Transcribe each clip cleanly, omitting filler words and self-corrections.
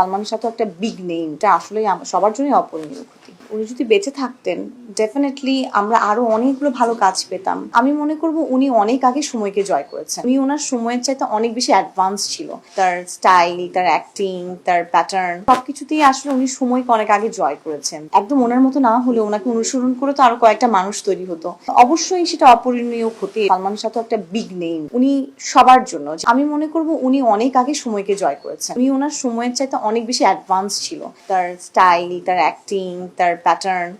সালমান শাহ তো একটা big name, এটা আসলে সবার জন্যই অপূরণীয় ক্ষতি। উনি যদি বেঁচে থাকতেন ডেফিনেটলি আমরা আরো অনেকগুলো ভালো কাজ পেতাম। আমি মনে করব উনি অনেক আগে সময়কে জয় করেছেন। উনি ওনার সময়ের চাইতে অনেক বেশি অ্যাডভান্স ছিল। তার স্টাইল, তার অ্যাক্টিং, তার প্যাটার্ন সবকিছুতেই আসলে উনি সময়কে অনেক আগে জয় করেছেন। একদম ওনার মতো না হলে ওনাকে অনুসরণ করে তো আরো কয়েকটা মানুষ তৈরি হতো। অবশ্যই সেটা অপূরণীয় ক্ষতি। সালমান শাহ তো একটা বিগ নেম, উনি সবার জন্য। আমি মনে করব উনি অনেক আগে সময়কে জয় করেছেন। উনি ওনার সময়ের চাইতে অনেক বেশি অ্যাডভান্স ছিল। তার স্টাইল, তার অ্যাক্টিং, তার প্যাটার্ন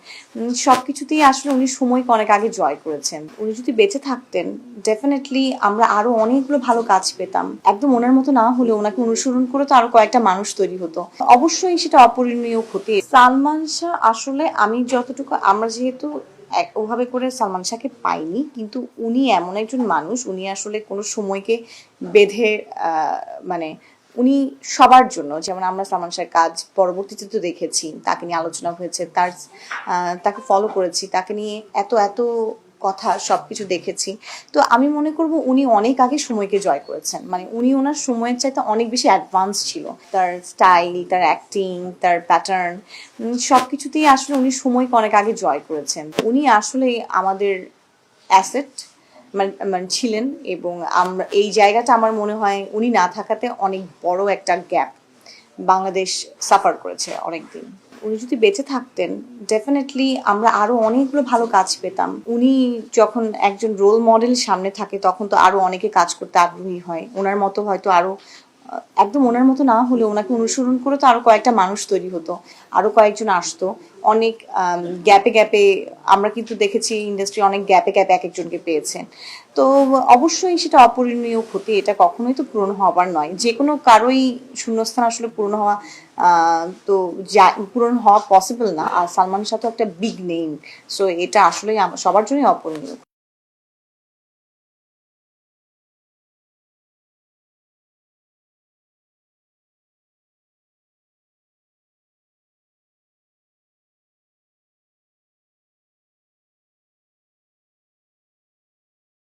সবকিছুতেই আসলে উনি সময়কে অনেক আগে জয় করেছেন। উনি যদি বেঁচে থাকতেন ডেফিনেটলি আমরা আরো অনেকগুলো ভালো কাজ পেতাম। একদম ওনার মতো না হলে ওনাকে অনুসরণ করে তো আরো কয়েকটা মানুষ তৈরি হতো। অবশ্যই সেটা অপূরণীয় ক্ষতি। সালমান শাহ আসলে আমি যতটুকু, আমরা যেহেতু ওভাবে করে সালমান শাহকে পাইনি, কিন্তু উনি এমন একজন মানুষ, উনি আসলে কোনো সময়কে বেঁধে মানে উনি সবার জন্য। যেমন আমরা সালমান শাহের কাজ পরবর্তীতে তো দেখেছি, তাকে নিয়ে আলোচনা হয়েছে, তাকে ফলো করেছি, তাকে নিয়ে এত এত কথা সবকিছু দেখেছি। তো আমি মনে করব উনি অনেক আগে সময়কে জয় করেছেন। মানে উনি ওনার সময়ের চাইতে অনেক বেশি অ্যাডভান্স ছিল। তার স্টাইল, তার অ্যাক্টিং, তার প্যাটার্ন সবকিছুতেই আসলে উনি সময়কে অনেক আগে জয় করেছেন। উনি আসলে আমাদের অ্যাসেট মানে ছিলেন, এবং আমরা এই জায়গাটা আমার মনে হয় উনি না থাকাতে অনেক বড় একটা গ্যাপ বাংলাদেশ সাফার করেছে অনেকদিন। উনি যদি বেঁচে থাকতেন ডেফিনেটলি আমরা আরো অনেকগুলো ভালো কাজ পেতাম। উনি যখন একজন রোল মডেল সামনে থাকে তখন তো আরো অনেকে কাজ করতে আগ্রহী হয়। ওনার মতো হয়তো আরো একদম ওনার মতো না হলে ওনাকে অনুসরণ করে তো আরো কয়েকটা মানুষ তৈরি হতো, আরো কয়েকজন আসতো। অনেক গ্যাপে গ্যাপে আমরা কিন্তু দেখেছি ইন্ডাস্ট্রি অনেক গ্যাপে গ্যাপে এক একজনকে পেয়েছেন। তো অবশ্যই সেটা অপূরণীয় ক্ষতি, এটা কখনোই তো পূরণ হবার নয়। যে কোনো কারোই শূন্যস্থান আসলে পূরণ হওয়া তো পূরণ হওয়া পসিবল না। আর সালমান শাহ তো একটা বিগ নেম, সো এটা আসলে সবার জন্যই অপূরণীয়।